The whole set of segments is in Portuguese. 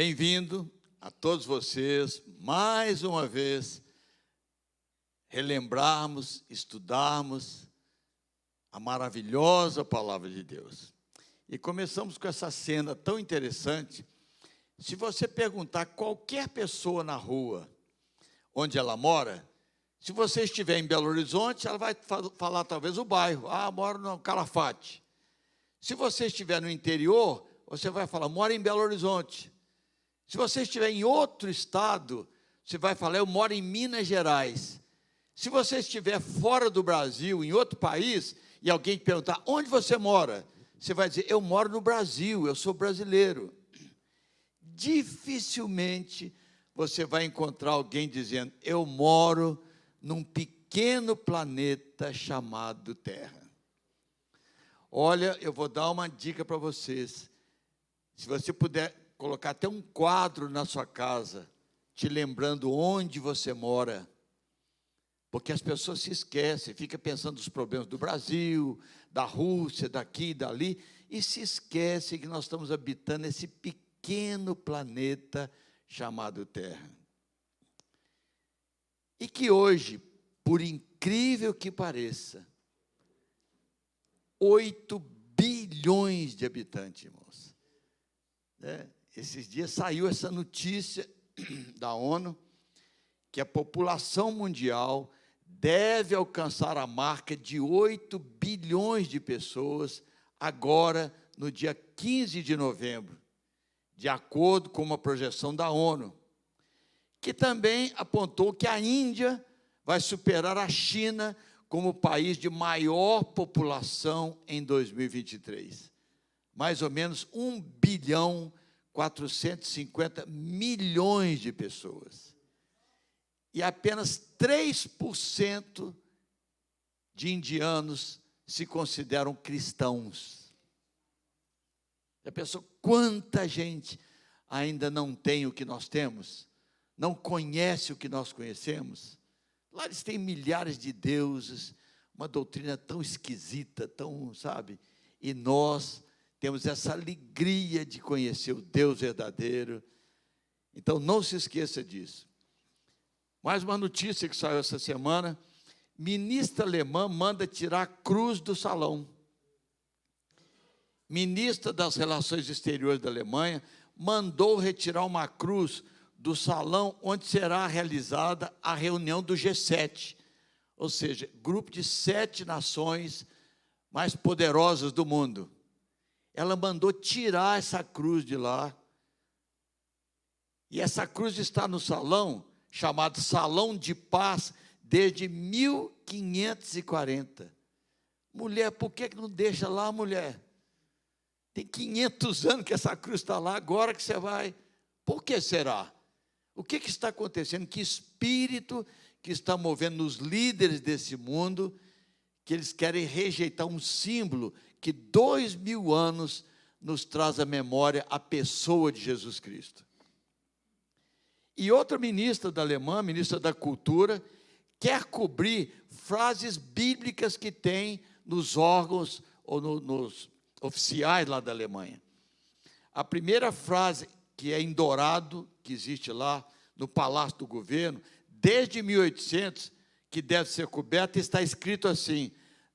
Bem-vindo a todos vocês, mais uma vez, relembrarmos, estudarmos a maravilhosa Palavra de Deus. E começamos com essa cena tão interessante. Se você perguntar a qualquer pessoa na rua onde ela mora, se você estiver em Belo Horizonte, ela vai falar talvez o bairro. Moro no Calafate. Se você estiver no interior, você vai falar, moro em Belo Horizonte. Se você estiver em outro estado, você vai falar, eu moro em Minas Gerais. Se você estiver fora do Brasil, em outro país, e alguém te perguntar, onde você mora? Você vai dizer, eu moro no Brasil, eu sou brasileiro. Dificilmente você vai encontrar alguém dizendo, eu moro num pequeno planeta chamado Terra. Olha, eu vou dar uma dica para vocês. Se você puder colocar até um quadro na sua casa, te lembrando onde você mora, porque as pessoas se esquecem, ficam pensando nos problemas do Brasil, da Rússia, daqui e dali, e se esquecem que nós estamos habitando esse pequeno planeta chamado Terra. E que hoje, por incrível que pareça, 8 bilhões de habitantes, irmãos. Esses dias saiu essa notícia da ONU, que a população mundial deve alcançar a marca de 8 bilhões de pessoas, agora, no dia 15 de novembro, de acordo com uma projeção da ONU, que também apontou que a Índia vai superar a China como o país de maior população em 2023. Mais ou menos 1 bilhão 450 milhões de pessoas. E apenas 3% de indianos se consideram cristãos. Já pensou quanta gente ainda não tem o que nós temos? Não conhece o que nós conhecemos? Lá eles têm milhares de deuses, uma doutrina tão esquisita, tão, sabe? E nós temos essa alegria de conhecer o Deus verdadeiro. Então, não se esqueça disso. Mais uma notícia que saiu essa semana. Ministra alemã manda tirar a cruz do salão. Ministra das Relações Exteriores da Alemanha mandou retirar uma cruz do salão onde será realizada a reunião do G7. Ou seja, grupo de 7 nações mais poderosas do mundo. Ela mandou tirar essa cruz de lá. E essa cruz está no salão, chamado Salão de Paz, desde 1540. Mulher, por que não deixa lá, mulher? Tem 500 anos que essa cruz está lá, agora que você vai. Por que será? O que está acontecendo? Que espírito que está movendo nos líderes desse mundo, que eles querem rejeitar um símbolo que 2000 anos nos traz à memória a pessoa de Jesus Cristo. E outra ministra da Alemanha, ministra da Cultura, quer cobrir frases bíblicas que tem nos órgãos ou nos oficiais lá da Alemanha. A primeira frase, que é em dourado, que existe lá no Palácio do Governo, desde 1800, que deve ser coberta, está escrito assim,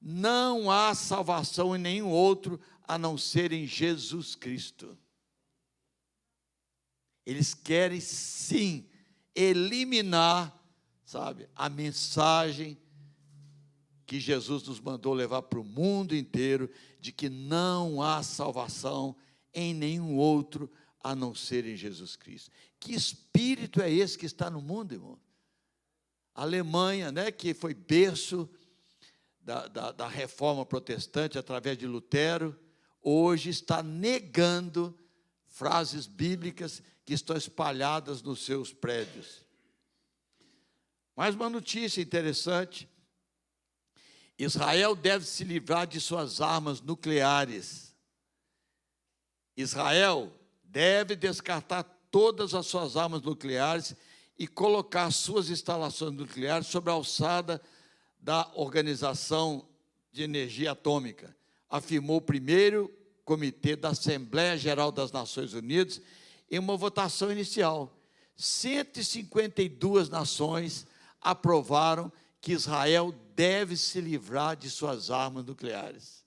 não há salvação em nenhum outro, a não ser em Jesus Cristo. Eles querem, sim, eliminar, sabe, a mensagem que Jesus nos mandou levar para o mundo inteiro, de que não há salvação em nenhum outro, a não ser em Jesus Cristo. Que espírito é esse que está no mundo, irmão? A Alemanha, né, que foi berço da reforma protestante através de Lutero, hoje está negando frases bíblicas que estão espalhadas nos seus prédios. Mais uma notícia interessante. Israel deve se livrar de suas armas nucleares. Israel deve descartar todas as suas armas nucleares e colocar suas instalações nucleares sobre a alçada da Organização de Energia Atômica, afirmou o primeiro comitê da Assembleia Geral das Nações Unidas em uma votação inicial. 152 nações aprovaram que Israel deve se livrar de suas armas nucleares.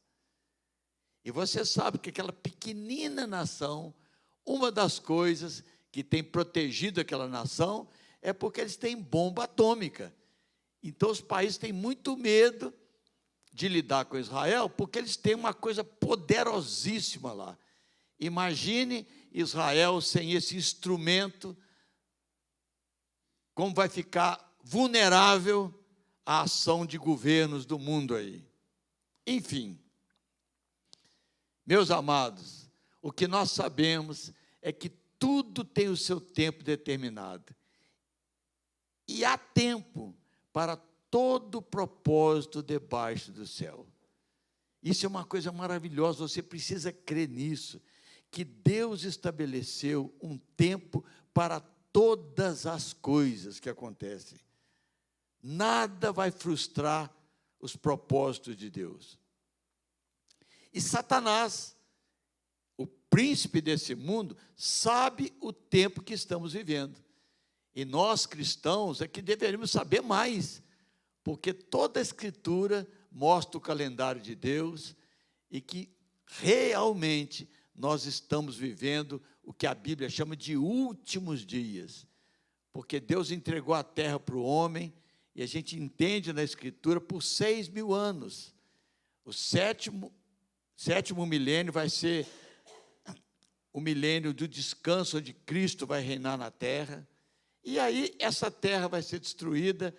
E você sabe que aquela pequenina nação, uma das coisas que tem protegido aquela nação é porque eles têm bomba atômica. Então os países têm muito medo de lidar com Israel, porque eles têm uma coisa poderosíssima lá. Imagine Israel sem esse instrumento, como vai ficar vulnerável à ação de governos do mundo aí. Enfim, meus amados, o que nós sabemos é que tudo tem o seu tempo determinado. E há tempo para todo propósito debaixo do céu. Isso é uma coisa maravilhosa, você precisa crer nisso, que Deus estabeleceu um tempo para todas as coisas que acontecem. Nada vai frustrar os propósitos de Deus. E Satanás, o príncipe desse mundo, sabe o tempo que estamos vivendo. E nós, cristãos, é que deveríamos saber mais, porque toda a Escritura mostra o calendário de Deus e que realmente nós estamos vivendo o que a Bíblia chama de últimos dias, porque Deus entregou a terra para o homem, e a gente entende na Escritura por 6.000 anos. O sétimo milênio vai ser o milênio do descanso, onde Cristo vai reinar na terra, e aí essa terra vai ser destruída,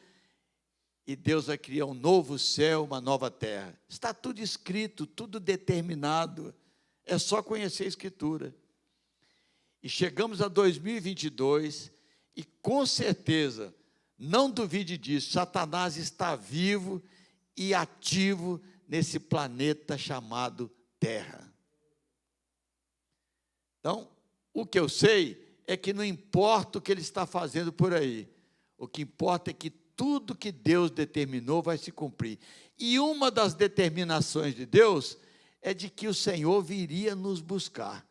e Deus vai criar um novo céu, uma nova terra. Está tudo escrito, tudo determinado, é só conhecer a Escritura. E chegamos a 2022, e com certeza, não duvide disso, Satanás está vivo e ativo nesse planeta chamado Terra. Então, o que eu sei é que não importa o que ele está fazendo por aí, o que importa é que tudo que Deus determinou vai se cumprir. E uma das determinações de Deus é de que o Senhor viria nos buscar.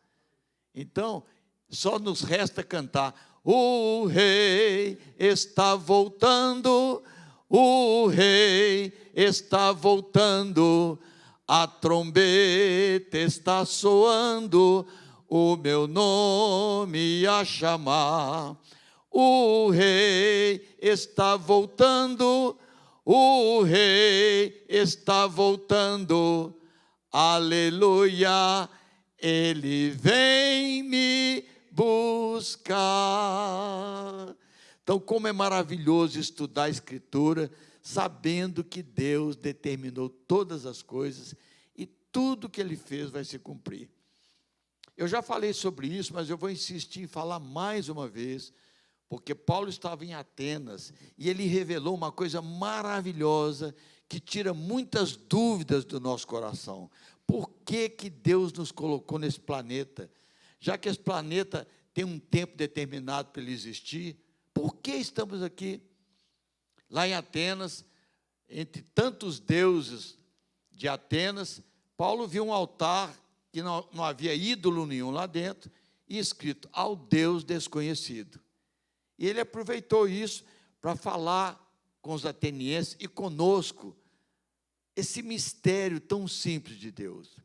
Então, só nos resta cantar: o Rei está voltando, o Rei está voltando, a trombeta está soando, o meu nome a chamar. O Rei está voltando, o Rei está voltando, aleluia, Ele vem me buscar. Então, como é maravilhoso estudar a Escritura, sabendo que Deus determinou todas as coisas e tudo que Ele fez vai se cumprir. Eu já falei sobre isso, mas eu vou insistir em falar mais uma vez, porque Paulo estava em Atenas e ele revelou uma coisa maravilhosa que tira muitas dúvidas do nosso coração. Por que que Deus nos colocou nesse planeta? Já que esse planeta tem um tempo determinado para ele existir, por que estamos aqui? Lá em Atenas, entre tantos deuses de Atenas, Paulo viu um altar que não havia ídolo nenhum lá dentro, e escrito: ao Deus desconhecido. E ele aproveitou isso para falar com os atenienses e conosco esse mistério tão simples de Deus.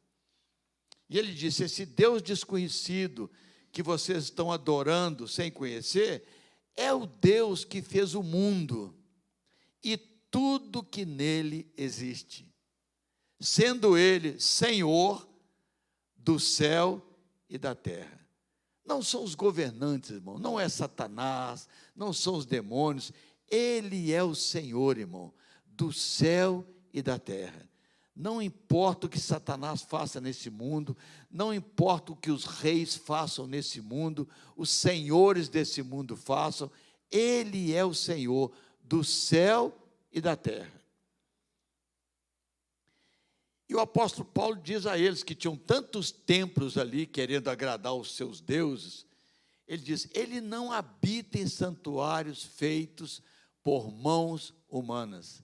E ele disse: esse Deus desconhecido que vocês estão adorando sem conhecer, é o Deus que fez o mundo e tudo que nele existe, sendo Ele Senhor do céu e da terra. Não são os governantes, irmão, não é Satanás, não são os demônios, Ele é o Senhor, irmão, do céu e da terra. Não importa o que Satanás faça nesse mundo, não importa o que os reis façam nesse mundo, os senhores desse mundo façam, Ele é o Senhor do céu e da terra. E o apóstolo Paulo diz a eles que tinham tantos templos ali, querendo agradar os seus deuses, ele diz: ele não habita em santuários feitos por mãos humanas.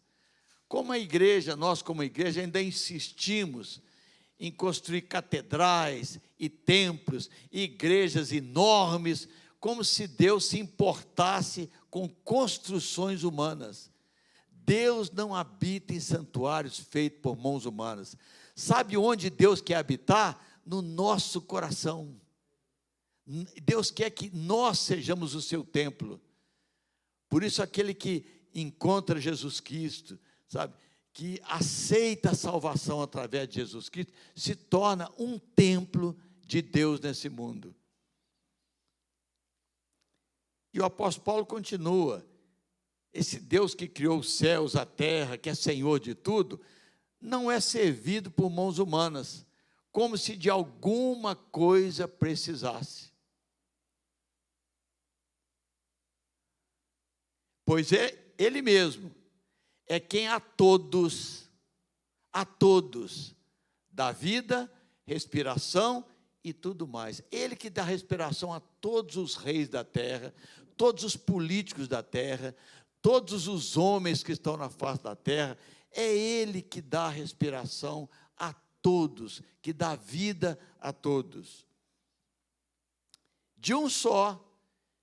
Como a igreja, nós como igreja ainda insistimos em construir catedrais e templos, e igrejas enormes, como se Deus se importasse com construções humanas. Deus não habita em santuários feitos por mãos humanas. Sabe onde Deus quer habitar? No nosso coração. Deus quer que nós sejamos o seu templo. Por isso, aquele que encontra Jesus Cristo, sabe, que aceita a salvação através de Jesus Cristo, se torna um templo de Deus nesse mundo. E o apóstolo Paulo continua: esse Deus que criou os céus, a terra, que é Senhor de tudo, não é servido por mãos humanas, como se de alguma coisa precisasse. Pois é Ele mesmo, é quem a todos, dá vida, respiração e tudo mais. Ele que dá respiração a todos os reis da terra, todos os políticos da terra, todos os homens que estão na face da terra. É Ele que dá respiração a todos, que dá vida a todos. De um só,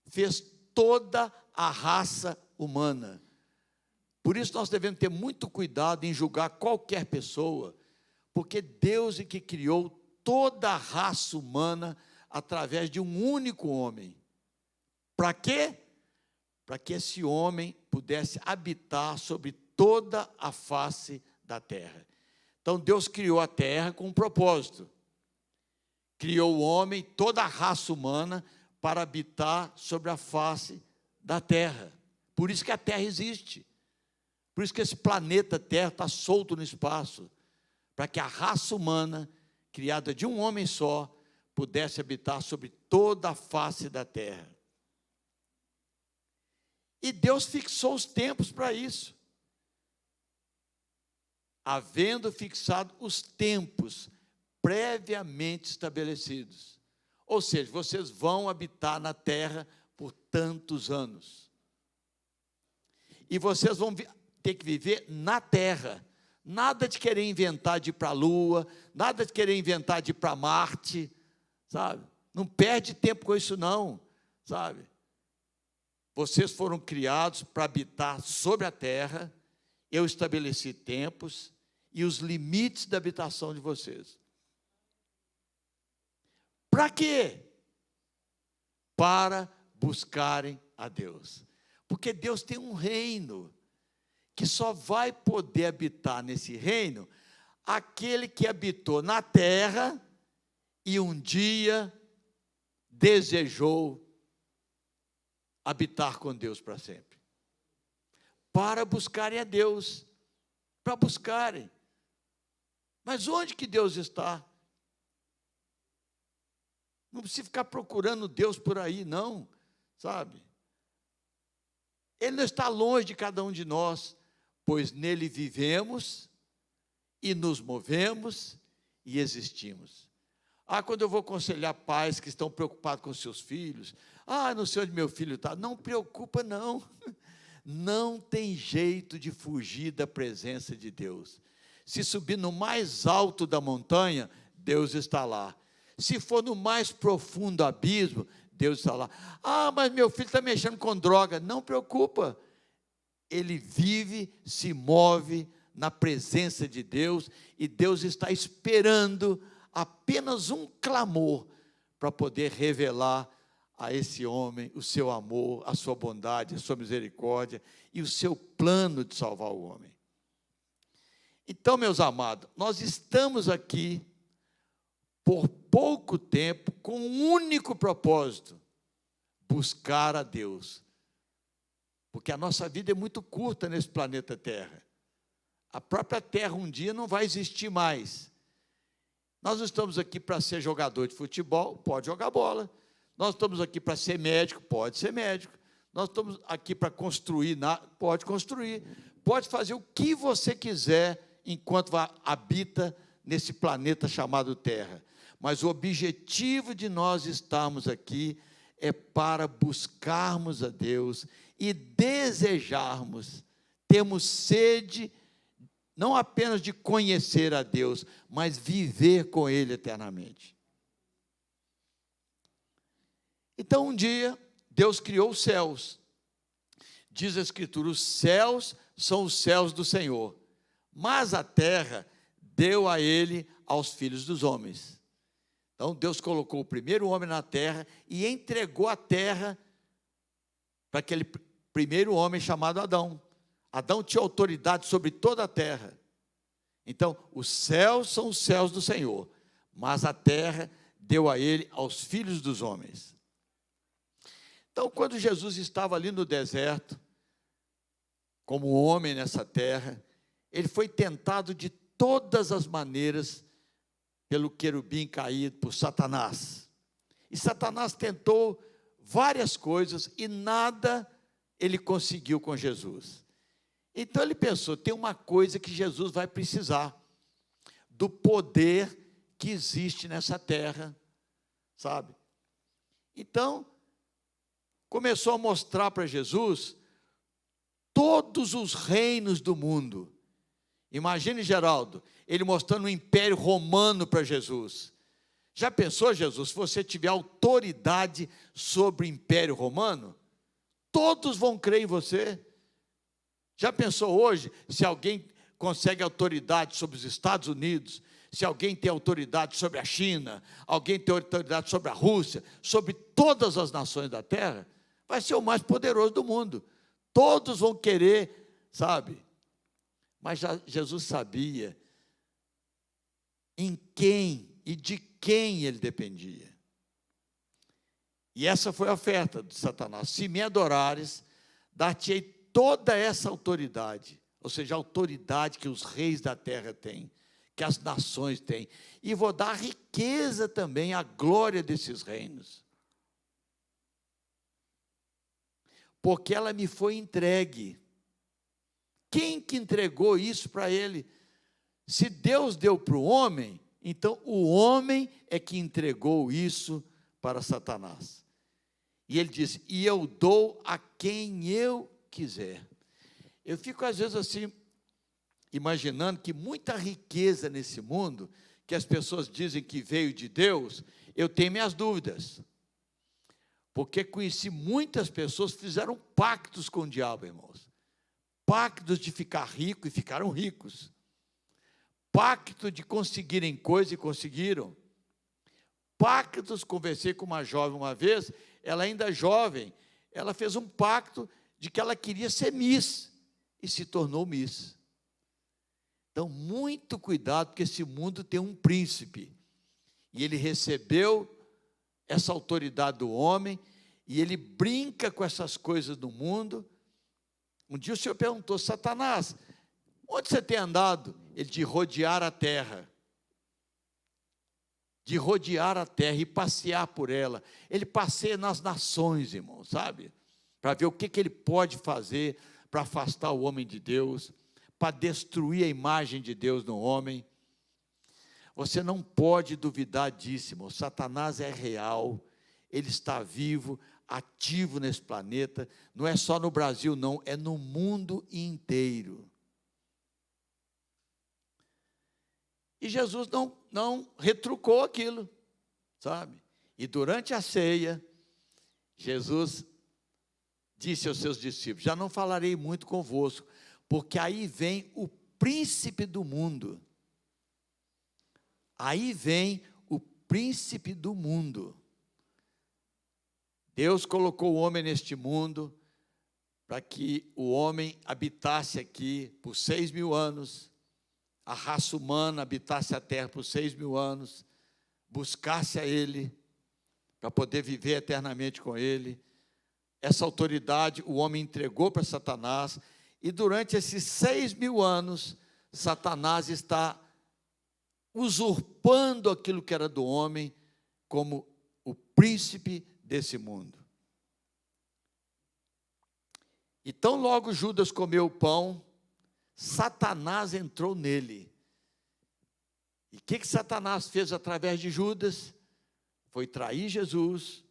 fez toda a raça humana. Por isso nós devemos ter muito cuidado em julgar qualquer pessoa, porque Deus é que criou toda a raça humana através de um único homem. Para quê? Para que esse homem pudesse habitar sobre toda a face da terra. Então Deus criou a terra com um propósito. Criou o homem, toda a raça humana, para habitar sobre a face da terra. Por isso que a terra existe. Por isso que esse planeta Terra está solto no espaço, para que a raça humana, criada de um homem só, pudesse habitar sobre toda a face da terra. E Deus fixou os tempos para isso. Havendo fixado os tempos previamente estabelecidos. Ou seja, vocês vão habitar na terra por tantos anos. E vocês vão ter que viver na terra. Nada de querer inventar de ir para a Lua, nada de querer inventar de ir para Marte, sabe? Não perde tempo com isso não, sabe? Vocês foram criados para habitar sobre a terra. Eu estabeleci tempos e os limites da habitação de vocês. Para quê? Para buscarem a Deus. Porque Deus tem um reino que só vai poder habitar nesse reino aquele que habitou na terra e um dia desejou habitar com Deus para sempre. Para buscarem a Deus, para buscarem. Mas onde que Deus está? Não precisa ficar procurando Deus por aí, não, sabe? Ele não está longe de cada um de nós, pois nele vivemos e nos movemos e existimos. Quando eu vou aconselhar pais que estão preocupados com seus filhos, não sei onde meu filho está, não preocupa não, não tem jeito de fugir da presença de Deus. Se subir no mais alto da montanha, Deus está lá. Se for no mais profundo abismo, Deus está lá. Mas meu filho está mexendo com droga. Não preocupa. Ele vive, se move na presença de Deus, e Deus está esperando apenas um clamor para poder revelar a esse homem o seu amor, a sua bondade, a sua misericórdia e o seu plano de salvar o homem. Então, meus amados, nós estamos aqui por pouco tempo com um único propósito: buscar a Deus. Porque a nossa vida é muito curta nesse planeta Terra. A própria Terra um dia não vai existir mais. Nós não estamos aqui para ser jogador de futebol, pode jogar bola. Nós estamos aqui para ser médico, pode ser médico. Nós estamos aqui para construir, pode construir. Pode fazer o que você quiser enquanto habita nesse planeta chamado Terra. Mas o objetivo de nós estarmos aqui é para buscarmos a Deus e desejarmos, termos sede não apenas de conhecer a Deus, mas viver com Ele eternamente. Então, um dia, Deus criou os céus. Diz a Escritura, os céus são os céus do Senhor, mas a terra deu a Ele aos filhos dos homens. Então, Deus colocou o primeiro homem na terra e entregou a terra para aquele primeiro homem chamado Adão. Adão tinha autoridade sobre toda a terra. Então, os céus são os céus do Senhor, mas a terra deu a Ele aos filhos dos homens. Então, quando Jesus estava ali no deserto, como homem nessa terra, ele foi tentado de todas as maneiras pelo querubim caído, por Satanás. E Satanás tentou várias coisas e nada ele conseguiu com Jesus. Então ele pensou, tem uma coisa que Jesus vai precisar, do poder que existe nessa terra, sabe? Então, começou a mostrar para Jesus todos os reinos do mundo. Imagine, Geraldo, ele mostrando o Império Romano para Jesus. Já pensou, Jesus, se você tiver autoridade sobre o Império Romano? Todos vão crer em você. Já pensou hoje, se alguém consegue autoridade sobre os Estados Unidos, se alguém tem autoridade sobre a China, alguém tem autoridade sobre a Rússia, sobre todas as nações da terra, vai ser o mais poderoso do mundo. Todos vão querer, sabe? Mas Jesus sabia em quem e de quem ele dependia. E essa foi a oferta de Satanás. Se me adorares, dar-te-ei toda essa autoridade, ou seja, a autoridade que os reis da terra têm, que as nações têm, e vou dar a riqueza também, a glória desses reinos. Porque ela me foi entregue. Quem que entregou isso para ele? Se Deus deu para o homem, então o homem é que entregou isso para Satanás. E ele disse, e eu dou a quem eu quiser. Eu fico às vezes assim, imaginando que muita riqueza nesse mundo, que as pessoas dizem que veio de Deus, eu tenho minhas dúvidas. Porque conheci muitas pessoas que fizeram pactos com o diabo, irmãos. Pactos de ficar rico e ficaram ricos. Pacto de conseguirem coisa e conseguiram. Pactos, conversei com uma jovem uma vez, ela ainda jovem, ela fez um pacto de que ela queria ser Miss e se tornou Miss. Então, muito cuidado, porque esse mundo tem um príncipe e ele recebeu essa autoridade do homem e ele brinca com essas coisas do mundo. Um dia o Senhor perguntou, Satanás, onde você tem andado? Ele de rodear a terra. De rodear a terra e passear por ela. Ele passeia nas nações, irmão, sabe? Para ver o que ele pode fazer para afastar o homem de Deus, para destruir a imagem de Deus no homem. Você não pode duvidar disso, irmão. Satanás é real, ele está vivo, ativo nesse planeta, não é só no Brasil não, é no mundo inteiro. E Jesus não retrucou aquilo, sabe? E durante a ceia, Jesus disse aos seus discípulos, já não falarei muito convosco, porque aí vem o príncipe do mundo. Aí vem o príncipe do mundo. Deus colocou o homem neste mundo para que o homem habitasse aqui por 6.000 anos, a raça humana habitasse a terra por 6.000 anos, buscasse a Ele, para poder viver eternamente com Ele. Essa autoridade o homem entregou para Satanás, e durante esses 6.000 anos, Satanás está usurpando aquilo que era do homem, como o príncipe desse mundo. E tão logo Judas comeu o pão, Satanás entrou nele. E o que Satanás fez através de Judas? Foi trair Jesus.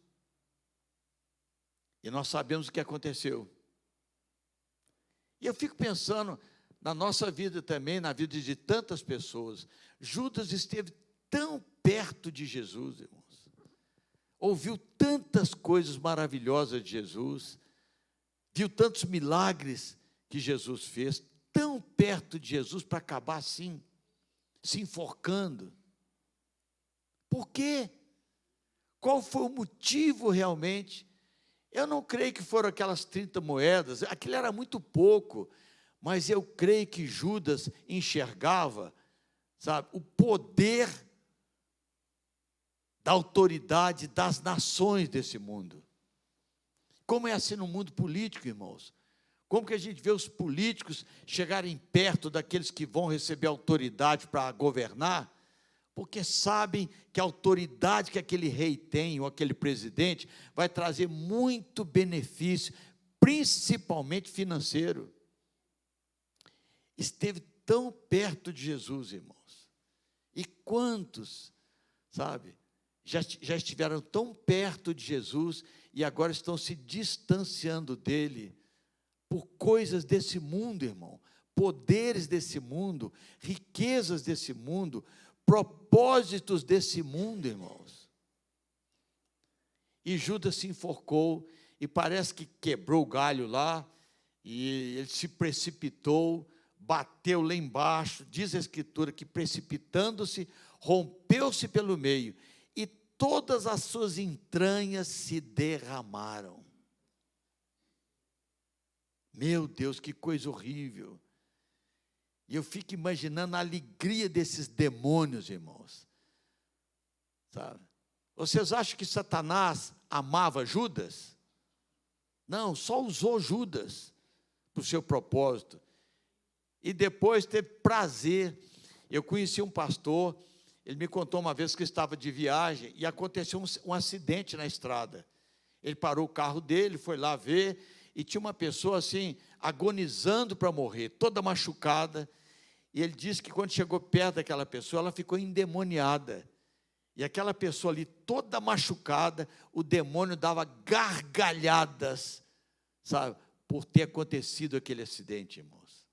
E nós sabemos o que aconteceu. E eu fico pensando na nossa vida também, na vida de tantas pessoas. Judas esteve tão perto de Jesus, irmãos. Ouviu tantas coisas maravilhosas de Jesus, viu tantos milagres que Jesus fez, tão perto de Jesus para acabar assim, se enforcando. Por quê? Qual foi o motivo realmente? Eu não creio que foram aquelas 30 moedas, aquilo era muito pouco, mas eu creio que Judas enxergava, sabe, o poder da autoridade das nações desse mundo. Como é assim no mundo político, irmãos? Como que a gente vê os políticos chegarem perto daqueles que vão receber autoridade para governar? Porque sabem que a autoridade que aquele rei tem, ou aquele presidente, vai trazer muito benefício, principalmente financeiro. Esteve tão perto de Jesus, irmãos. E quantos, sabe, já estiveram tão perto de Jesus e agora estão se distanciando dele por coisas desse mundo, irmão, poderes desse mundo, riquezas desse mundo, propósitos desse mundo, irmãos. E Judas se enforcou e parece que quebrou o galho lá, e ele se precipitou, bateu lá embaixo. Diz a Escritura que, precipitando-se, rompeu-se pelo meio, e todas as suas entranhas se derramaram. Meu Deus, que coisa horrível. E eu fico imaginando a alegria desses demônios, irmãos. Sabe? Vocês acham que Satanás amava Judas? Não, só usou Judas para o seu propósito. E depois teve prazer. Eu conheci um pastor, ele me contou uma vez que estava de viagem e aconteceu um acidente na estrada. Ele parou o carro dele, foi lá ver, e tinha uma pessoa assim, agonizando para morrer, toda machucada. E ele disse que quando chegou perto daquela pessoa, ela ficou endemoniada. E aquela pessoa ali, toda machucada, o demônio dava gargalhadas, sabe, por ter acontecido aquele acidente, irmãos.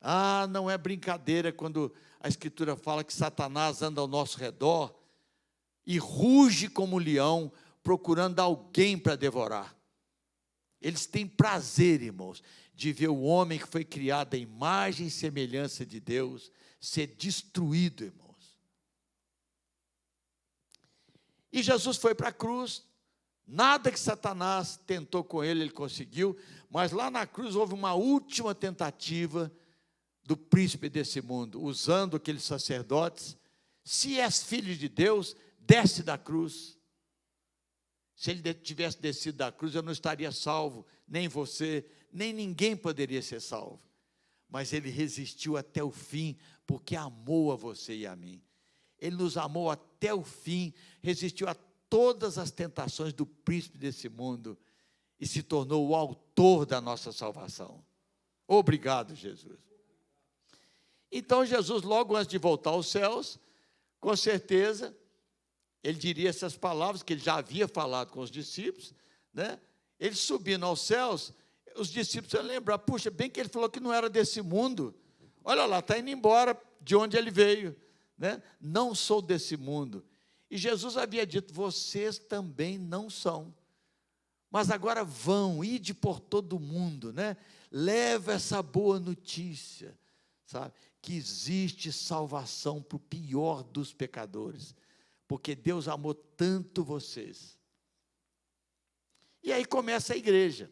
Ah, não é brincadeira quando a Escritura fala que Satanás anda ao nosso redor e ruge como um leão, procurando alguém para devorar. Eles têm prazer, irmãos, de ver o homem que foi criado à imagem e semelhança de Deus ser destruído, irmãos. E Jesus foi para a cruz, nada que Satanás tentou com ele, ele conseguiu, mas lá na cruz houve uma última tentativa do príncipe desse mundo, usando aqueles sacerdotes. Se és filho de Deus, desce da cruz. Se ele tivesse descido da cruz, eu não estaria salvo, nem você, nem ninguém poderia ser salvo. Mas ele resistiu até o fim, porque amou a você e a mim. Ele nos amou até o fim, resistiu a todas as tentações do príncipe desse mundo e se tornou o autor da nossa salvação. Obrigado, Jesus. Então, Jesus, logo antes de voltar aos céus, com certeza, ele diria essas palavras que ele já havia falado com os discípulos, né? Ele subindo aos céus, os discípulos iam lembrar, puxa, bem que ele falou que não era desse mundo, olha lá, está indo embora de onde ele veio, né? Não sou desse mundo. E Jesus havia dito, vocês também não são, mas agora vão, ide por todo o mundo, né? Leva essa boa notícia, sabe, que existe salvação para o pior dos pecadores, porque Deus amou tanto vocês. E aí começa a igreja.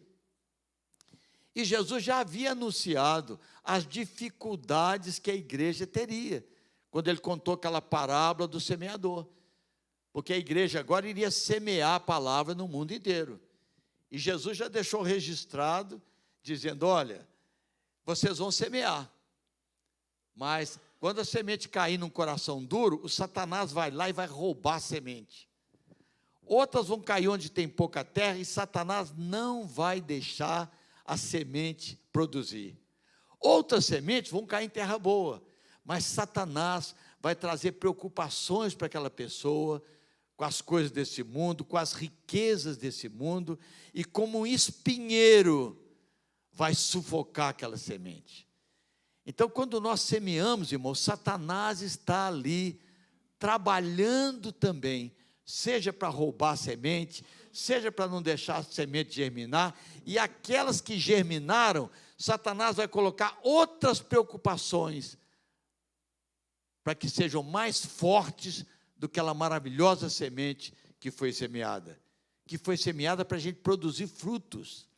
E Jesus já havia anunciado as dificuldades que a igreja teria, quando ele contou aquela parábola do semeador. Porque a igreja agora iria semear a palavra no mundo inteiro. E Jesus já deixou registrado, dizendo, olha, vocês vão semear, mas quando a semente cair num coração duro, o Satanás vai lá e vai roubar a semente. Outras vão cair onde tem pouca terra e Satanás não vai deixar a semente produzir. Outras sementes vão cair em terra boa, mas Satanás vai trazer preocupações para aquela pessoa, com as coisas desse mundo, com as riquezas desse mundo, e como um espinheiro vai sufocar aquela semente. Então, quando nós semeamos, irmãos, Satanás está ali, trabalhando também, seja para roubar a semente, seja para não deixar a semente germinar, e aquelas que germinaram, Satanás vai colocar outras preocupações, para que sejam mais fortes do que aquela maravilhosa semente que foi semeada para a gente produzir frutos.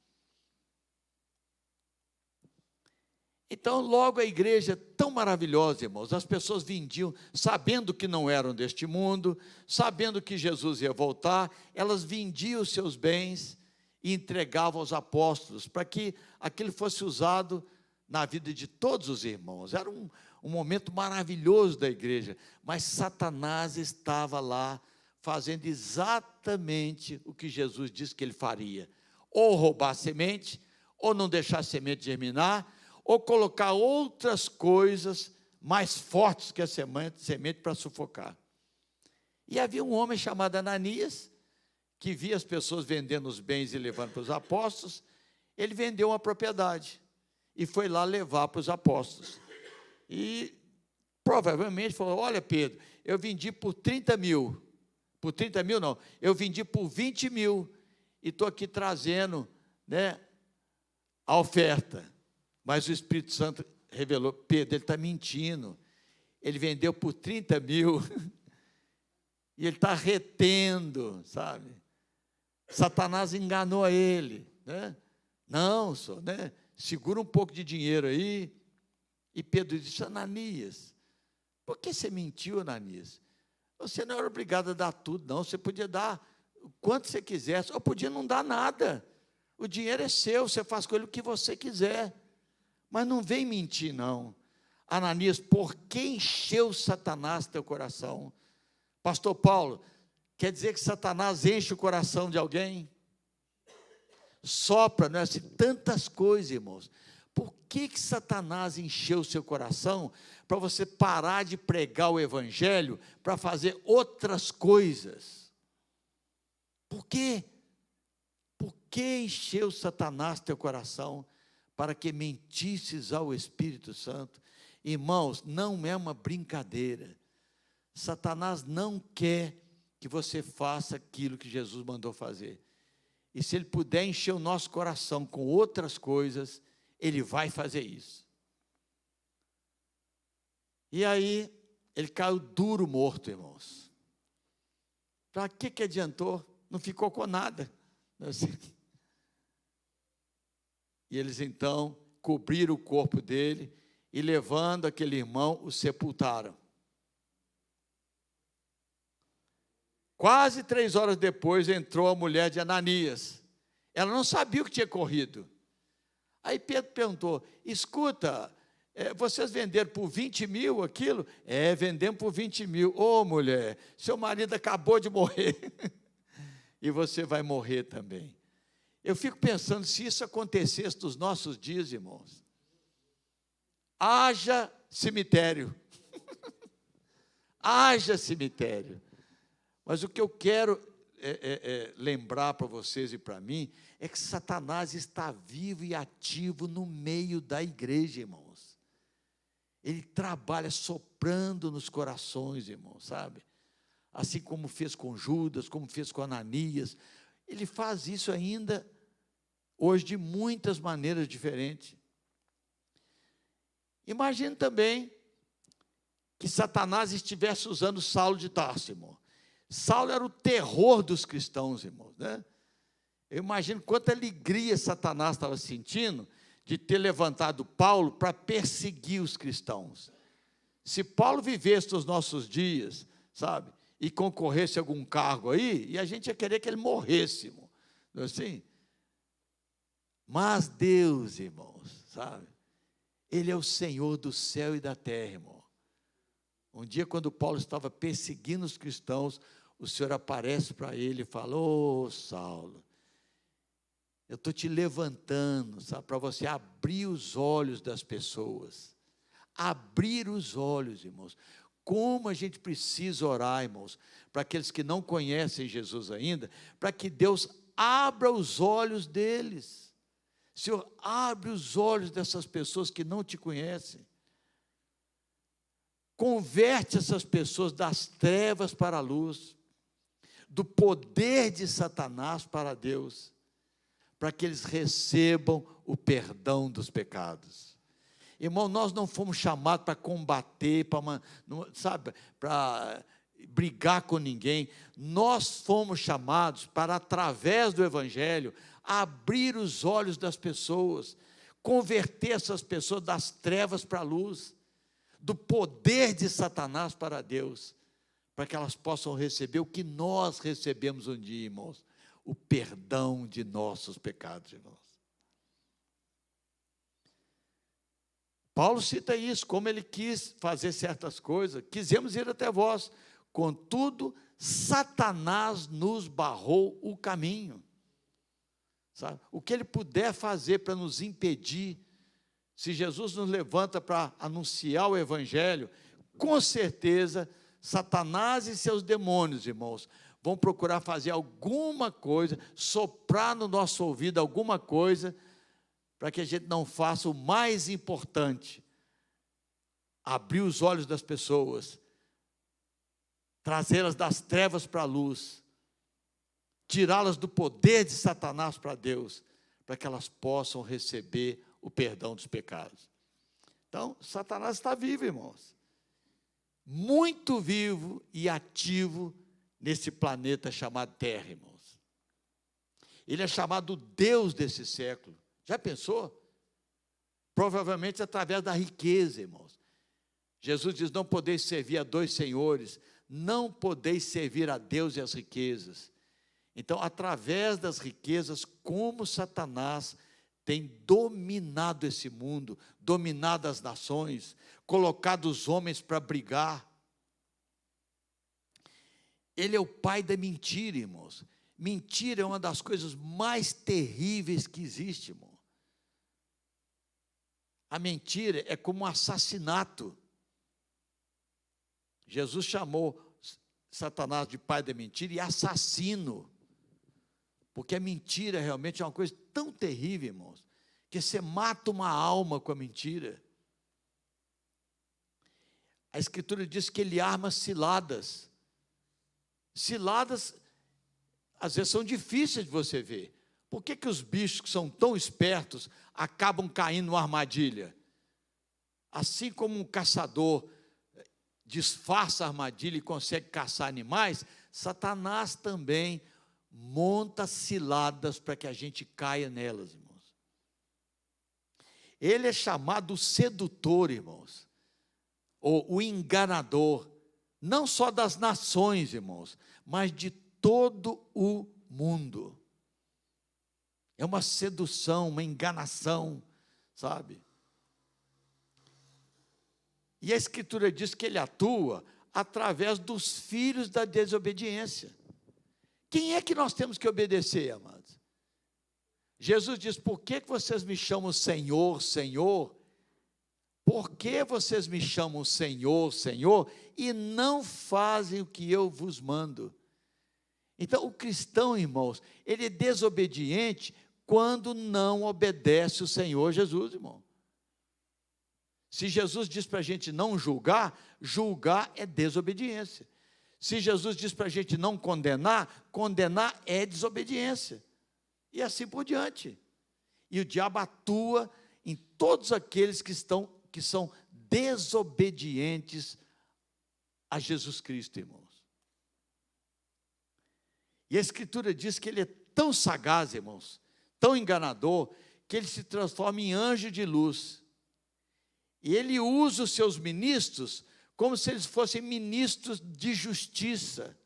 Então, logo a igreja tão maravilhosa, irmãos, as pessoas vendiam, sabendo que não eram deste mundo, sabendo que Jesus ia voltar, elas vendiam os seus bens e entregavam aos apóstolos, para que aquilo fosse usado na vida de todos os irmãos. Era um momento maravilhoso da igreja, mas Satanás estava lá, fazendo exatamente o que Jesus disse que ele faria, ou roubar a semente, ou não deixar a semente germinar, ou colocar outras coisas mais fortes que a semente para sufocar. E havia um homem chamado Ananias, que via as pessoas vendendo os bens e levando para os apóstolos. Ele vendeu uma propriedade e foi lá levar para os apóstolos. E provavelmente falou: olha, Pedro, eu vendi por 30 mil. Por 30 mil não, eu vendi por 20 mil. E estou aqui trazendo, a oferta. Mas o Espírito Santo revelou: Pedro, ele está mentindo. Ele vendeu por 30 mil. E ele está retendo, sabe? Satanás enganou a ele, Não, senhor, segura um pouco de dinheiro aí. E Pedro disse: Ananias, por que você mentiu, Ananias? Você não era obrigado a dar tudo, não. Você podia dar o quanto você quisesse, ou podia não dar nada. O dinheiro é seu, você faz com ele o que você quiser. Mas não vem mentir, não. Ananias, por que encheu Satanás teu coração? Pastor Paulo, quer dizer que Satanás enche o coração de alguém? Sopra, não é assim? Tantas coisas, irmãos. Por que Satanás encheu o seu coração para você parar de pregar o evangelho para fazer outras coisas? Por quê? Por que encheu Satanás teu coração para que mentisses ao Espírito Santo? Irmãos, não é uma brincadeira. Satanás não quer que você faça aquilo que Jesus mandou fazer. E se ele puder encher o nosso coração com outras coisas, ele vai fazer isso. E aí, ele caiu duro morto, irmãos. Para que adiantou? Não ficou com nada. E eles então cobriram o corpo dele e, levando aquele irmão, o sepultaram. Quase 3 horas depois entrou a mulher de Ananias. Ela não sabia o que tinha corrido. Aí Pedro perguntou: escuta, vocês venderam por 20 mil aquilo? Vendemos por 20 mil. Ô, mulher, seu marido acabou de morrer. E você vai morrer também. Eu fico pensando, se isso acontecesse nos nossos dias, irmãos, haja cemitério. Haja cemitério. Mas o que eu quero lembrar para vocês e para mim é que Satanás está vivo e ativo no meio da igreja, irmãos. Ele trabalha soprando nos corações, irmãos, sabe? Assim como fez com Judas, como fez com Ananias. Ele faz isso ainda hoje de muitas maneiras diferentes. Imagine também que Satanás estivesse usando Saulo de Tarso, irmão. Saulo era o terror dos cristãos, irmãos, Eu imagino quanta alegria Satanás estava sentindo de ter levantado Paulo para perseguir os cristãos. Se Paulo vivesse nos nossos dias, sabe, e concorresse a algum cargo aí, e a gente ia querer que ele morresse, irmão, não é assim? Mas Deus, irmãos, sabe, Ele é o Senhor do céu e da terra, irmão. Um dia, quando Paulo estava perseguindo os cristãos, o Senhor aparece para ele e fala: ô Saulo, eu estou te levantando, sabe, para você abrir os olhos das pessoas. Abrir os olhos, irmãos. Como a gente precisa orar, irmãos, para aqueles que não conhecem Jesus ainda, para que Deus abra os olhos deles. Senhor, abre os olhos dessas pessoas que não te conhecem. Converte essas pessoas das trevas para a luz, do poder de Satanás para Deus, para que eles recebam o perdão dos pecados. Irmão, nós não fomos chamados para combater, para brigar com ninguém. Nós fomos chamados para, através do Evangelho, abrir os olhos das pessoas, converter essas pessoas das trevas para a luz, do poder de Satanás para Deus, para que elas possam receber o que nós recebemos um dia, irmãos, o perdão de nossos pecados, irmãos. Paulo cita isso, como ele quis fazer certas coisas, quisemos ir até vós, contudo, Satanás nos barrou o caminho. Sabe? O que ele puder fazer para nos impedir, se Jesus nos levanta para anunciar o Evangelho, com certeza, Satanás e seus demônios, irmãos, vão procurar fazer alguma coisa, soprar no nosso ouvido alguma coisa, para que a gente não faça o mais importante, abrir os olhos das pessoas, trazê-las das trevas para a luz, tirá-las do poder de Satanás para Deus, para que elas possam receber o perdão dos pecados. Então, Satanás está vivo, irmãos, muito vivo e ativo nesse planeta chamado Terra, irmãos. Ele é chamado Deus desse século. Já pensou? Provavelmente através da riqueza, irmãos. Jesus diz: não podeis servir a dois senhores, não podeis servir a Deus e as riquezas. Então, através das riquezas, como Satanás tem dominado esse mundo, dominado as nações, colocado os homens para brigar. Ele é o pai da mentira, irmãos. Mentira é uma das coisas mais terríveis que existe, irmão. A mentira é como um assassinato. Jesus chamou Satanás de pai da mentira e assassino, porque a mentira realmente é uma coisa tão terrível, irmãos, que você mata uma alma com a mentira. A Escritura diz que ele arma ciladas. Ciladas, às vezes, são difíceis de você ver. Por que os bichos que são tão espertos acabam caindo numa armadilha? Assim como um caçador disfarça a armadilha e consegue caçar animais, Satanás também monta ciladas para que a gente caia nelas, irmãos. Ele é chamado sedutor, irmãos, ou o enganador, não só das nações, irmãos, mas de todo o mundo. É uma sedução, uma enganação, sabe? E a Escritura diz que ele atua através dos filhos da desobediência. Quem é que nós temos que obedecer, amados? Jesus diz: por que vocês me chamam Senhor, Senhor? Por que vocês me chamam Senhor, Senhor, e não fazem o que eu vos mando? Então, o cristão, irmãos, ele é desobediente quando não obedece o Senhor Jesus, irmão. Se Jesus diz para a gente não julgar, julgar é desobediência. Se Jesus diz para a gente não condenar, condenar é desobediência. E assim por diante. E o diabo atua em todos aqueles que são desobedientes a Jesus Cristo, irmãos. E a Escritura diz que ele é tão sagaz, irmãos, tão enganador, que ele se transforma em anjo de luz. E ele usa os seus ministros como se eles fossem ministros de justiça.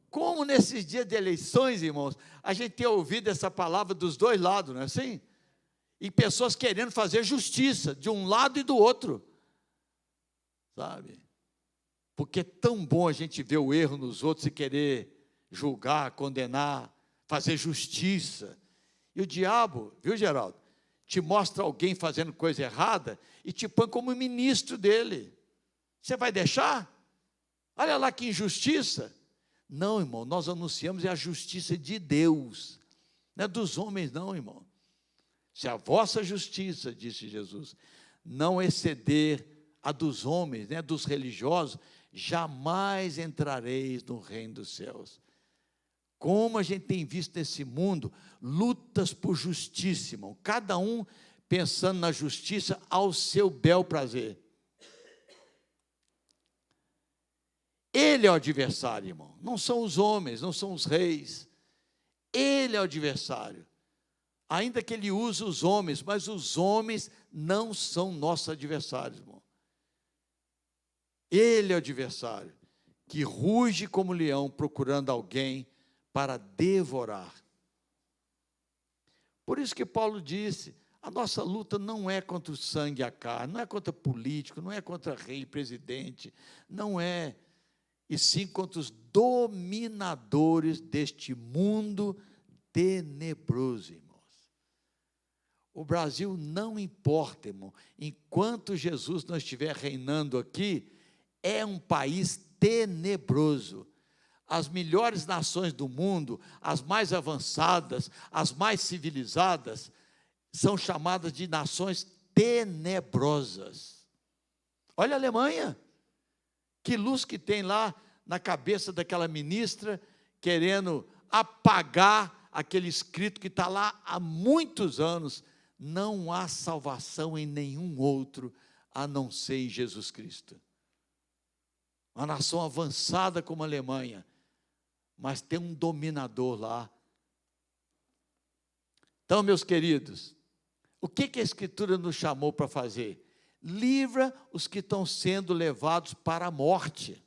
Como nesses dias de eleições, irmãos, a gente tem ouvido essa palavra dos dois lados, não é assim? E pessoas querendo fazer justiça de um lado e do outro, sabe? Porque é tão bom a gente ver o erro nos outros e querer julgar, condenar, fazer justiça. E o diabo, viu, Geraldo, te mostra alguém fazendo coisa errada e te põe como ministro dele. Você vai deixar? Olha lá que injustiça. Não, irmão, nós anunciamos a justiça de Deus, não é dos homens não, irmão. Se a vossa justiça, disse Jesus, não exceder a dos homens, né, dos religiosos, jamais entrareis no reino dos céus. Como a gente tem visto nesse mundo, lutas por justiça, irmão, cada um pensando na justiça ao seu bel prazer. Ele é o adversário, irmão, não são os homens, não são os reis. Ele é o adversário. Ainda que ele use os homens, mas os homens não são nossos adversários, irmão. Ele é o adversário, que ruge como leão, procurando alguém para devorar. Por isso que Paulo disse, a nossa luta não é contra o sangue e a carne, não é contra político, não é contra rei, presidente, não é, e sim contra os dominadores deste mundo tenebroso, irmãos. O Brasil não importa, irmão, enquanto Jesus não estiver reinando aqui, é um país tenebroso. As melhores nações do mundo, as mais avançadas, as mais civilizadas, são chamadas de nações tenebrosas. Olha a Alemanha, que luz que tem lá na cabeça daquela ministra, querendo apagar aquele escrito que está lá há muitos anos. Não há salvação em nenhum outro, a não ser em Jesus Cristo. Uma nação avançada como a Alemanha, mas tem um dominador lá. Então, meus queridos, o que a Escritura nos chamou para fazer? Livra os que estão sendo levados para a morte.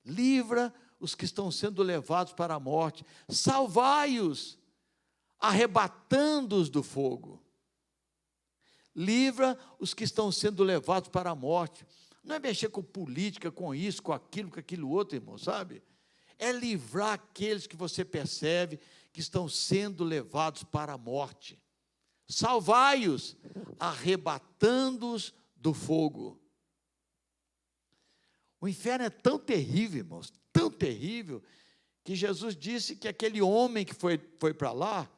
Livra os que estão sendo levados para a morte. Salvai-os, arrebatando-os do fogo. Livra os que estão sendo levados para a morte. Não é mexer com política, com isso, com aquilo outro, irmão, sabe? É livrar aqueles que você percebe que estão sendo levados para a morte. Salvai-os, arrebatando-os do fogo. O inferno é tão terrível, irmãos, tão terrível, que Jesus disse que aquele homem que foi para lá,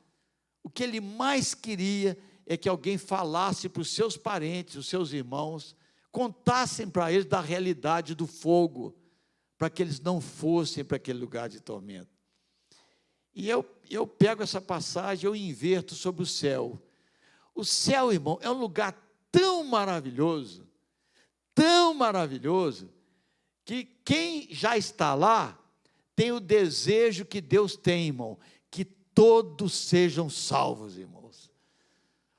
o que ele mais queria é que alguém falasse para os seus parentes, os seus irmãos, contassem para eles da realidade do fogo, para que eles não fossem para aquele lugar de tormento. E eu pego essa passagem, eu inverto sobre o céu. O céu, irmão, é um lugar tão maravilhoso, que quem já está lá, tem o desejo que Deus tem, irmão, que todos sejam salvos, irmãos.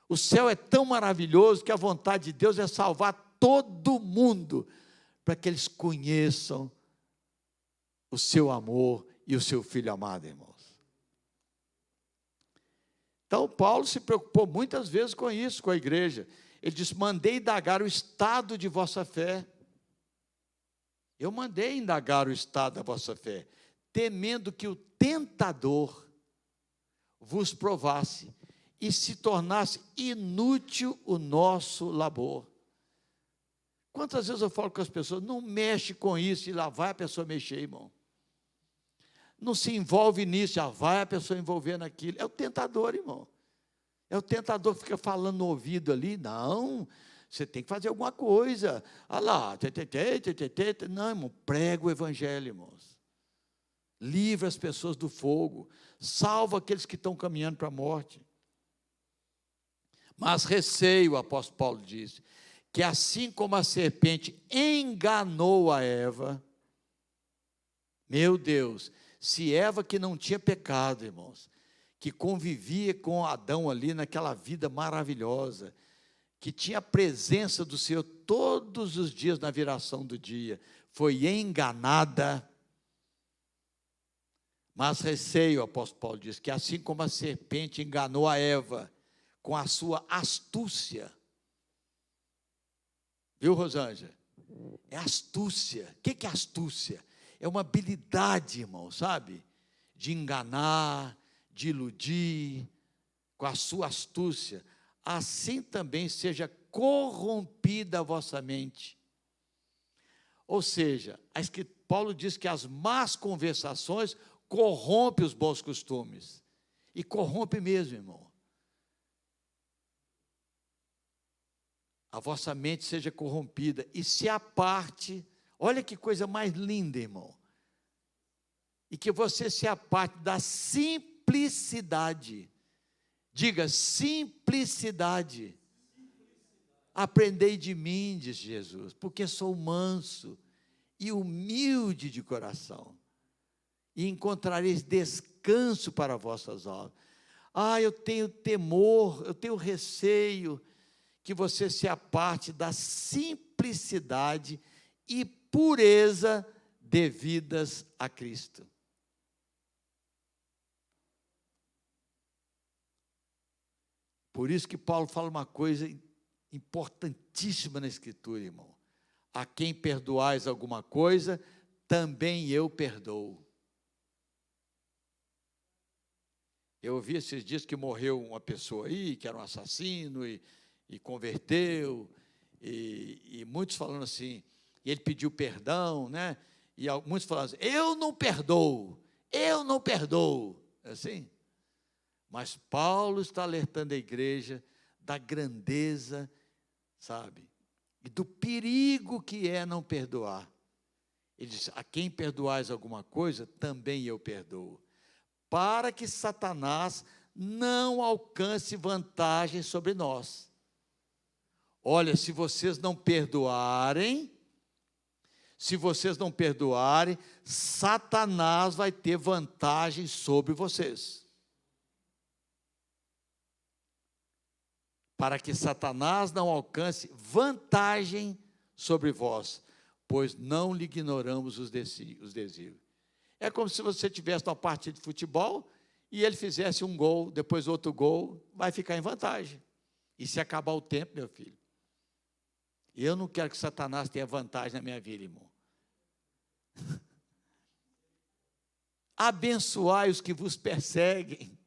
O céu é tão maravilhoso que a vontade de Deus é salvar todo mundo, para que eles conheçam o seu amor e o seu Filho amado, irmãos. Então, Paulo se preocupou muitas vezes com isso, com a igreja. Ele disse, mandei indagar o estado de vossa fé. Eu mandei indagar o estado da vossa fé, temendo que o tentador vos provasse e se tornasse inútil o nosso labor. Quantas vezes eu falo com as pessoas, não mexe com isso, e lá vai a pessoa mexer, irmão. Não se envolve nisso, já vai a pessoa envolver naquilo. É o tentador, irmão. É o tentador que fica falando no ouvido ali. Não, você tem que fazer alguma coisa. Olha lá, não, irmão, prega o evangelho, irmãos. Livra as pessoas do fogo. Salva aqueles que estão caminhando para a morte. Mas receio, o apóstolo Paulo disse, que assim como a serpente enganou a Eva, meu Deus, se Eva, que não tinha pecado, irmãos, que convivia com Adão ali naquela vida maravilhosa, que tinha a presença do Senhor todos os dias na viração do dia, foi enganada. Mas receio, o apóstolo Paulo diz, que assim como a serpente enganou a Eva com a sua astúcia, viu, Rosângela? É astúcia. O que é astúcia? É uma habilidade, irmão, sabe? De enganar, de iludir, com a sua astúcia. Assim também seja corrompida a vossa mente. Ou seja, Paulo diz que as más conversações corrompem os bons costumes. E corrompe mesmo, irmão. a vossa mente seja corrompida e se aparte. Olha que coisa mais linda, irmão. E que você se aparte da simplicidade. Diga, simplicidade. Aprendei de mim, diz Jesus, porque sou manso e humilde de coração, e encontrareis descanso para vossas almas. Eu tenho temor, eu tenho receio que você se aparte da simplicidade e pureza devidas a Cristo. Por isso que Paulo fala uma coisa importantíssima na Escritura, irmão. A quem perdoais alguma coisa, também eu perdoo. Eu ouvi esses dias que morreu uma pessoa aí, que era um assassino, e converteu, e muitos falando assim, e ele pediu perdão, né? E muitos falando assim, eu não perdoo, assim. Mas Paulo está alertando a igreja da grandeza, sabe, e do perigo que é não perdoar. Ele diz, a quem perdoais alguma coisa, também eu perdoo, para que Satanás não alcance vantagem sobre nós. Olha, se vocês não perdoarem, Satanás vai ter vantagem sobre vocês. Para que Satanás não alcance vantagem sobre vós, pois não lhe ignoramos os desígnios. É como se você tivesse uma partida de futebol e ele fizesse um gol, depois outro gol, vai ficar em vantagem. E se acabar o tempo, meu filho, eu não quero que Satanás tenha vantagem na minha vida, irmão. Abençoai os que vos perseguem.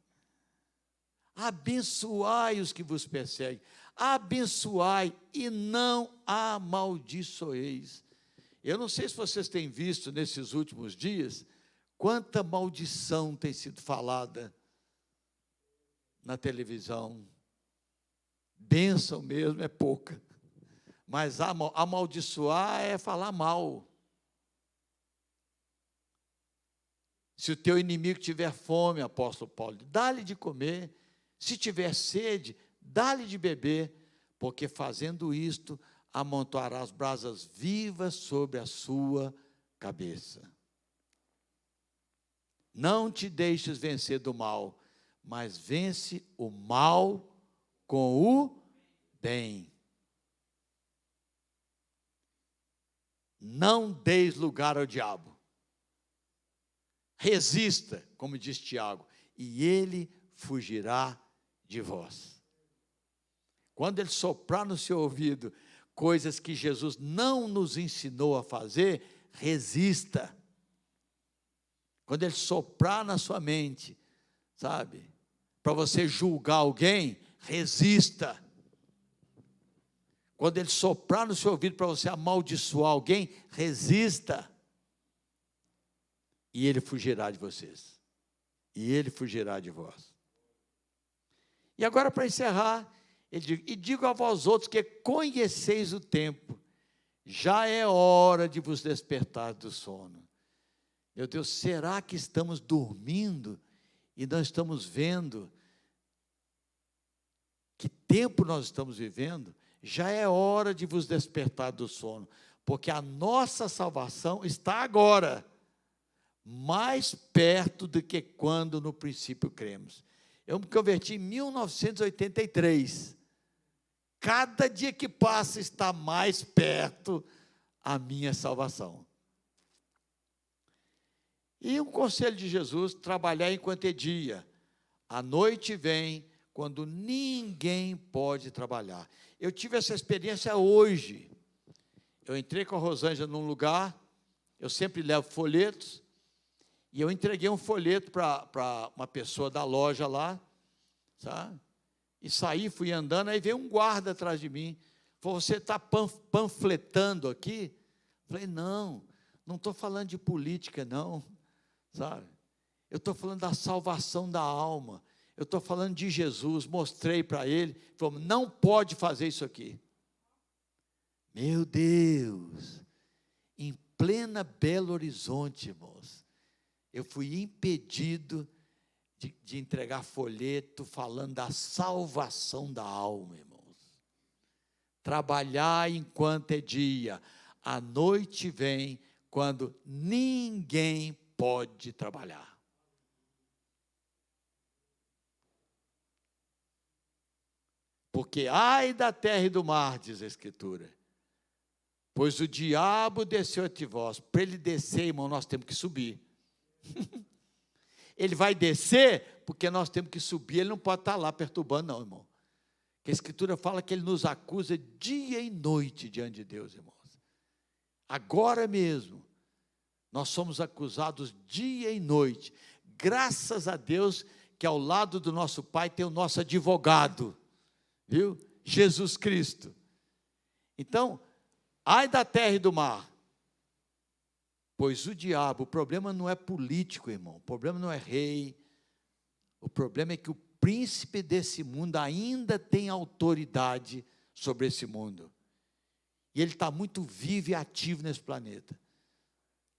Abençoai os que vos perseguem. Abençoai e não amaldiçoeis. Eu não sei se vocês têm visto nesses últimos dias, quanta maldição tem sido falada na televisão. Bênção mesmo é pouca. Mas amaldiçoar é falar mal. Se o teu inimigo tiver fome, apóstolo Paulo, dá-lhe de comer. Se tiver sede, dá-lhe de beber, porque fazendo isto, amontoarás brasas vivas sobre a sua cabeça. Não te deixes vencer do mal, mas vence o mal com o bem. Não deis lugar ao diabo. Resista, como diz Tiago, e ele fugirá de vós. Quando ele soprar no seu ouvido coisas que Jesus não nos ensinou a fazer, resista. Quando ele soprar na sua mente, sabe, para você julgar alguém, resista. Quando ele soprar no seu ouvido para você amaldiçoar alguém, resista. E ele fugirá de vocês. E ele fugirá de vós. E agora, para encerrar, ele diz, e digo a vós outros que conheceis o tempo, já é hora de vos despertar do sono. Meu Deus, será que estamos dormindo e não estamos vendo que tempo nós estamos vivendo? Já é hora de vos despertar do sono, porque a nossa salvação está agora, mais perto do que quando no princípio cremos. Eu me converti em 1983. Cada dia que passa está mais perto a minha salvação. E um conselho de Jesus, trabalhar enquanto é dia. A noite vem quando ninguém pode trabalhar. Eu tive essa experiência hoje. Eu entrei com a Rosângela num lugar, eu sempre levo folhetos, e eu entreguei um folheto para uma pessoa da loja lá, sabe? E saí, fui andando, aí veio um guarda atrás de mim. Falou, você está panfletando aqui? Falei, não estou falando de política, não, sabe? Eu estou falando da salvação da alma. Eu estou falando de Jesus. Mostrei para ele, falou, não pode fazer isso aqui. Meu Deus, em plena Belo Horizonte, irmãos, eu fui impedido de entregar folheto falando da salvação da alma, irmãos. Trabalhar enquanto é dia, a noite vem quando ninguém pode trabalhar. Porque ai da terra e do mar, diz a Escritura, pois o diabo desceu entre vós. Para ele descer, irmão, nós temos que subir. Ele vai descer porque nós temos que subir, ele não pode estar lá perturbando, não, irmão. Porque a Escritura fala que ele nos acusa dia e noite diante de Deus, irmãos. Agora mesmo, nós somos acusados dia e noite. Graças a Deus que ao lado do nosso Pai tem o nosso advogado, viu? Jesus Cristo. Então, ai da terra e do mar, pois o diabo, o problema não é político, irmão, o problema não é rei, o problema é que o príncipe desse mundo ainda tem autoridade sobre esse mundo, e ele está muito vivo e ativo nesse planeta.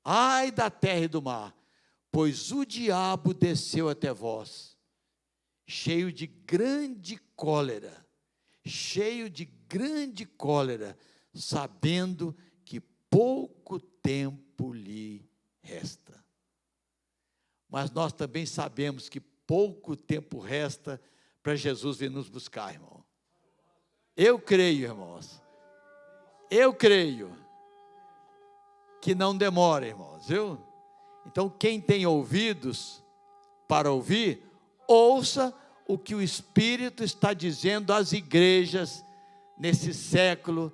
Ai da terra e do mar, pois o diabo desceu até vós, cheio de grande cólera, sabendo que pouco tempo lhe resta. Mas nós também sabemos que pouco tempo resta para Jesus vir nos buscar, irmão. Eu creio, irmãos. Eu creio que não demora, irmãos, viu? Então, quem tem ouvidos para ouvir, ouça o que o Espírito está dizendo às igrejas nesse século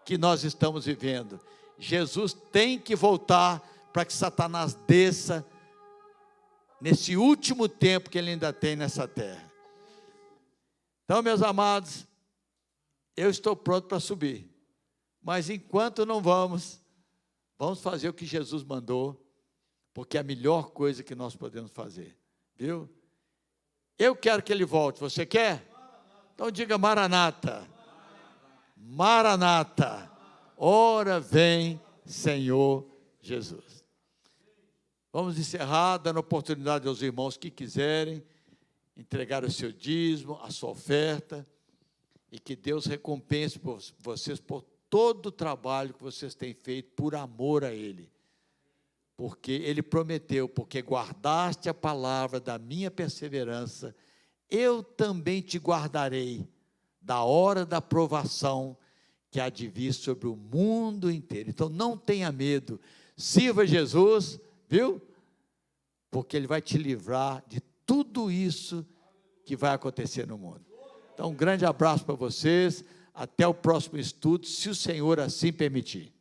que nós estamos vivendo. Jesus tem que voltar para que Satanás desça nesse último tempo que ele ainda tem nessa terra. Então, meus amados, eu estou pronto para subir, mas enquanto não vamos fazer o que Jesus mandou, porque é a melhor coisa que nós podemos fazer, viu? Eu quero que ele volte, você quer? Então diga Maranata, Maranata, ora vem Senhor Jesus. Vamos encerrar, dando oportunidade aos irmãos que quiserem entregar o seu dízimo, a sua oferta, e que Deus recompense vocês por todo o trabalho que vocês têm feito por amor a Ele. Porque Ele prometeu, porque guardaste a palavra da minha perseverança, eu também te guardarei da hora da provação que há de vir sobre o mundo inteiro. Então não tenha medo, sirva Jesus, viu? Porque Ele vai te livrar de tudo isso que vai acontecer no mundo. Então um grande abraço para vocês, até o próximo estudo, se o Senhor assim permitir.